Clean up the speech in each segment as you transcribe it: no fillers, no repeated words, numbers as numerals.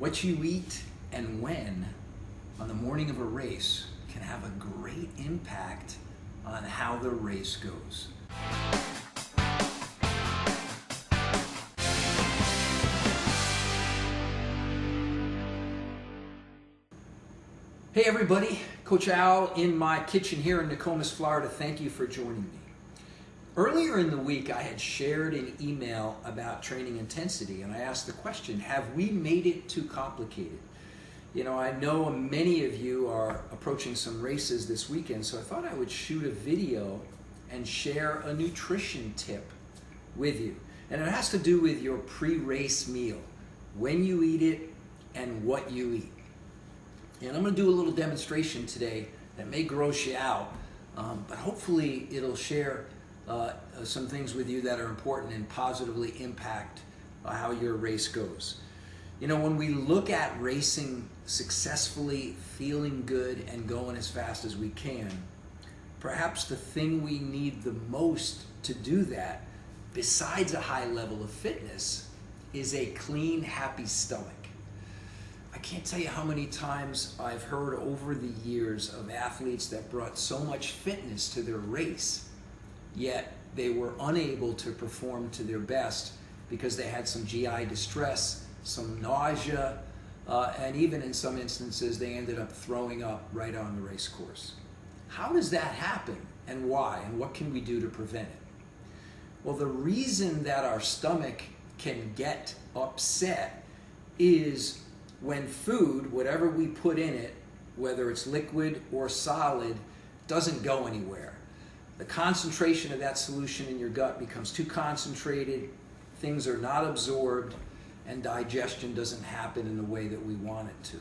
What you eat and when on the morning of a race can have a great impact on how the race goes. Hey everybody, Coach Al in my kitchen here in Nokomis, Florida. Thank you for joining me. Earlier in the week, I had shared an email about training intensity, and I asked the question, have we made it too complicated? You know, I know many of you are approaching some races this weekend, so I thought I would shoot a video and share a nutrition tip with you. And it has to do with your pre-race meal, when you eat it and what you eat. And I'm going to do a little demonstration today that may gross you out, but hopefully it'll share some things with you that are important and positively impact how your race goes. You know, when we look at racing successfully, feeling good, and going as fast as we can, perhaps the thing we need the most to do that, besides a high level of fitness, is a clean, happy stomach. I can't tell you how many times I've heard over the years of athletes that brought so much fitness to their race, yet they were unable to perform to their best because they had some GI distress, some nausea, and even in some instances they ended up throwing up right on the race course. How does that happen and why, and what can we do to prevent it? Well, the reason that our stomach can get upset is when food, whatever we put in it, whether it's liquid or solid, doesn't go anywhere. The concentration of that solution in your gut becomes too concentrated, things are not absorbed, and digestion doesn't happen in the way that we want it to.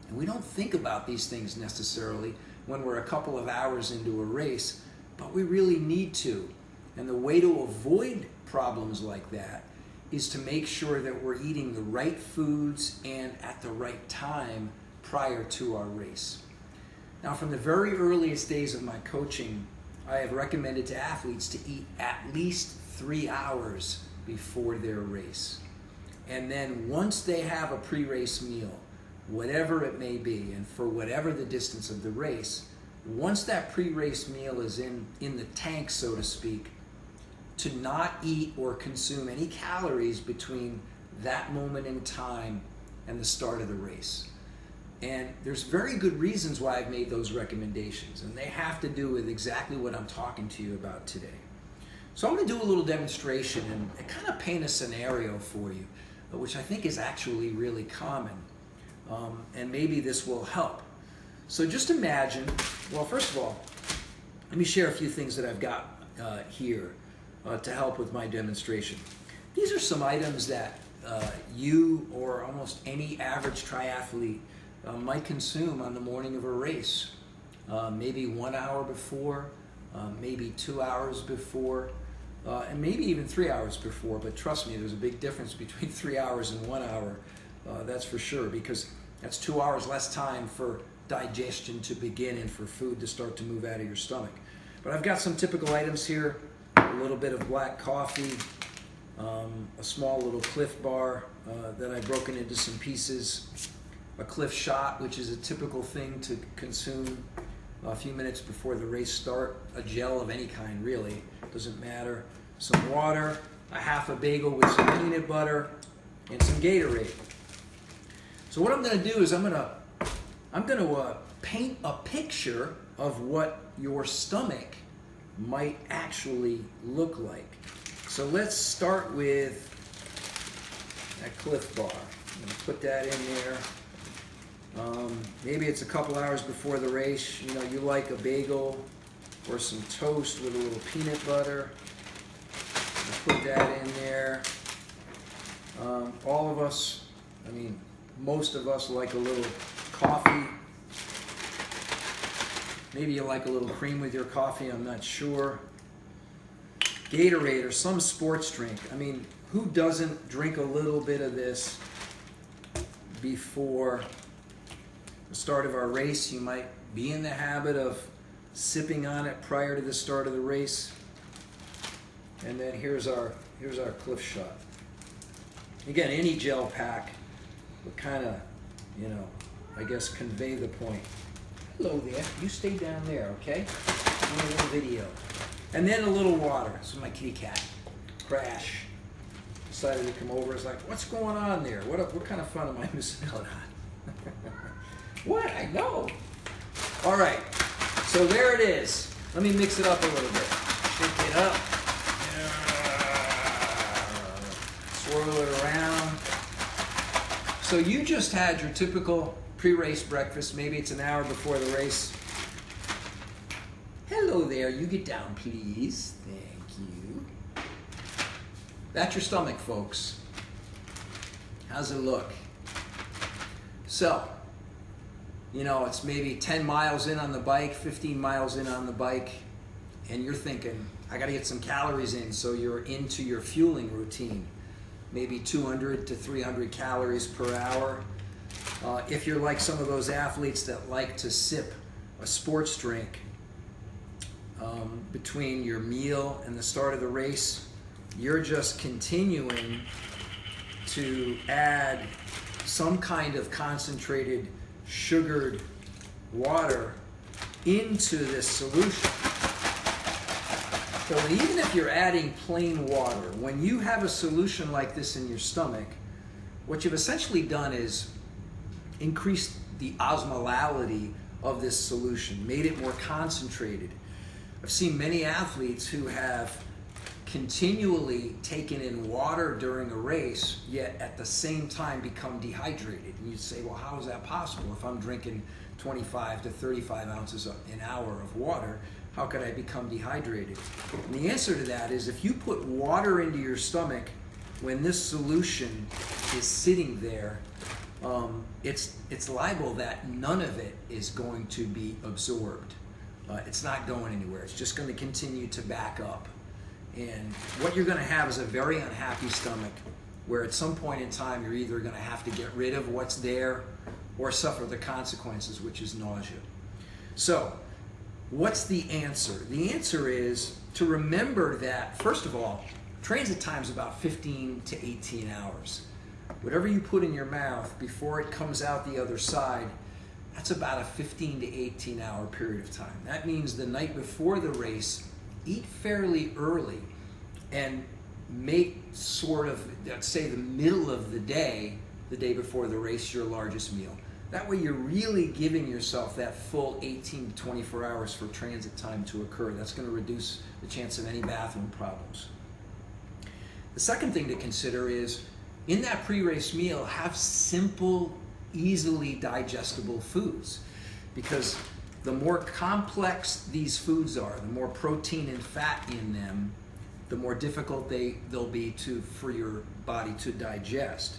And we don't think about these things necessarily when we're a couple of hours into a race, but we really need to. And the way to avoid problems like that is to make sure that we're eating the right foods and at the right time prior to our race. Now, from the very earliest days of my coaching, I have recommended to athletes to eat at least 3 hours before their race. And then once they have a pre-race meal, whatever it may be, and for whatever the distance of the race, once that pre-race meal is in the tank, so to speak, to not eat or consume any calories between that moment in time and the start of the race. And there's very good reasons why I've made those recommendations, and they have to do with exactly what I'm talking to you about today. So I'm going to do a little demonstration and kind of paint a scenario for you, which I think is actually really common, and maybe this will help. So just imagine, well, first of all, let me share a few things that I've got here to help with my demonstration. These are some items that you or almost any average triathlete might consume on the morning of a race. Maybe 1 hour before, maybe 2 hours before, and maybe even 3 hours before. But trust me, there's a big difference between 3 hours and 1 hour, that's for sure, because that's 2 hours less time for digestion to begin and for food to start to move out of your stomach. But I've got some typical items here. A little bit of black coffee, a small little Clif bar that I've broken into some pieces, a Clif shot, which is a typical thing to consume a few minutes before the race start, a gel of any kind really, doesn't matter, some water, a half a bagel with some peanut butter, and some Gatorade. So what I'm going to do is I'm going to paint a picture of what your stomach might actually look like. So let's start with that Clif bar. I'm going to put that in there. Maybe it's a couple hours before the race. You know, you like a bagel or some toast with a little peanut butter. Put that in there. All of us, I mean, most of us like a little coffee. Maybe you like a little cream with your coffee, I'm not sure. Gatorade or some sports drink. I mean, who doesn't drink a little bit of this before the start of our race? You might be in the habit of sipping on it prior to the start of the race. And then here's our Clif shot. Again, any gel pack but kind of, you know, I guess convey the point. Hello there. You stay down there, okay? I'm doing a little video. And then a little water. This is my kitty cat. Crash. Decided to come over. It's like, what's going on there? What kind of fun am I missing out on? What? I know. All right. So there it is. Let me mix it up a little bit. Shake it up. Swirl it around. So you just had your typical pre-race breakfast. Maybe it's an hour before the race. Hello there. You get down, please. Thank you. That's your stomach, folks. How's it look? So, you know, it's maybe 10 miles in on the bike, 15 miles in on the bike, and you're thinking, I got to get some calories in, so you're into your fueling routine. Maybe 200 to 300 calories per hour. If you're like some of those athletes that like to sip a sports drink between your meal and the start of the race, you're just continuing to add some kind of concentrated sugared water into this solution. So even if you're adding plain water, when you have a solution like this in your stomach, what you've essentially done is increased the osmolality of this solution, made it more concentrated. I've seen many athletes who have continually taken in water during a race, yet at the same time become dehydrated. And you'd say, well, how is that possible? If I'm drinking 25 to 35 ounces an hour of water, how could I become dehydrated? And the answer to that is if you put water into your stomach when this solution is sitting there, it's liable that none of it is going to be absorbed. It's not going anywhere. It's just going to continue to back up. And what you're going to have is a very unhappy stomach where at some point in time you're either going to have to get rid of what's there or suffer the consequences, which is nausea. So, what's the answer? The answer is to remember that, first of all, transit time is about 15 to 18 hours. Whatever you put in your mouth before it comes out the other side, that's about a 15 to 18 hour period of time. That means the night before the race, eat fairly early and make sort of, let's say, the middle of the day before the race, your largest meal. That way you're really giving yourself that full 18 to 24 hours for transit time to occur. That's going to reduce the chance of any bathroom problems. The second thing to consider is, in that pre-race meal, have simple, easily digestible foods. Because the more complex these foods are, the more protein and fat in them, the more difficult they'll be for your body to digest.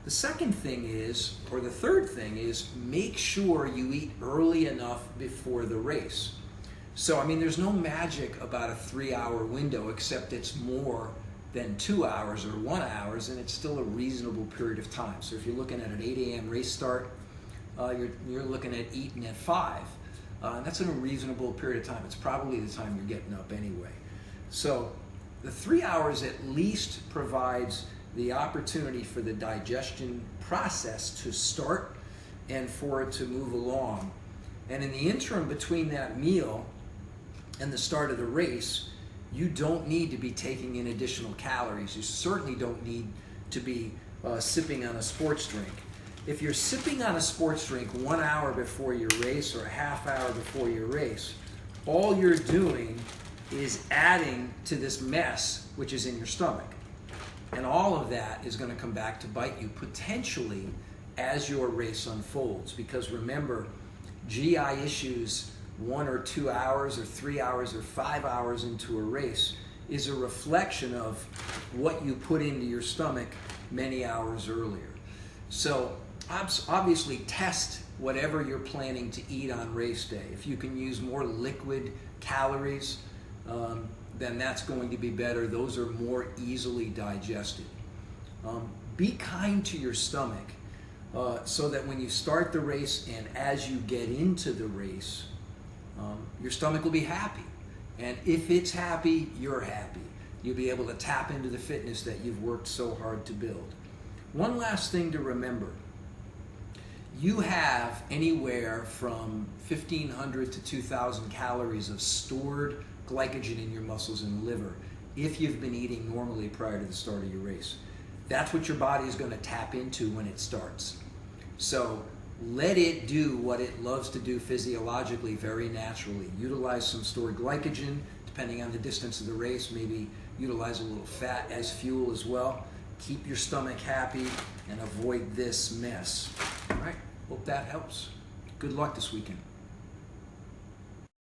The second thing is, or the third thing is, make sure you eat early enough before the race. So, I mean, there's no magic about a 3-hour window, except it's more than 2 hours or 1 hour, and it's still a reasonable period of time. So if you're looking at an 8 a.m. race start, you're looking at eating at 5. And that's in a reasonable period of time. It's probably the time you're getting up anyway. So the 3 hours at least provides the opportunity for the digestion process to start and for it to move along. And in the interim between that meal and the start of the race, you don't need to be taking in additional calories. You certainly don't need to be sipping on a sports drink. If you're sipping on a sports drink 1 hour before your race or a half hour before your race, all you're doing is adding to this mess which is in your stomach. And all of that is going to come back to bite you potentially as your race unfolds. Because remember, GI issues 1 or 2 hours or 3 hours or 5 hours into a race is a reflection of what you put into your stomach many hours earlier. So obviously test whatever you're planning to eat on race day. If you can use more liquid calories, then that's going to be better. Those are more easily digested. Be kind to your stomach so that when you start the race and as you get into the race, your stomach will be happy. And if it's happy, you're happy. You'll be able to tap into the fitness that you've worked so hard to build. One last thing to remember. you have anywhere from 1,500 to 2,000 calories of stored glycogen in your muscles and liver if you've been eating normally prior to the start of your race. That's what your body is going to tap into when it starts. So let it do what it loves to do physiologically, very naturally. Utilize some stored glycogen, depending on the distance of the race. Maybe utilize a little fat as fuel as well. Keep your stomach happy and avoid this mess. All right, hope that helps. Good luck this weekend.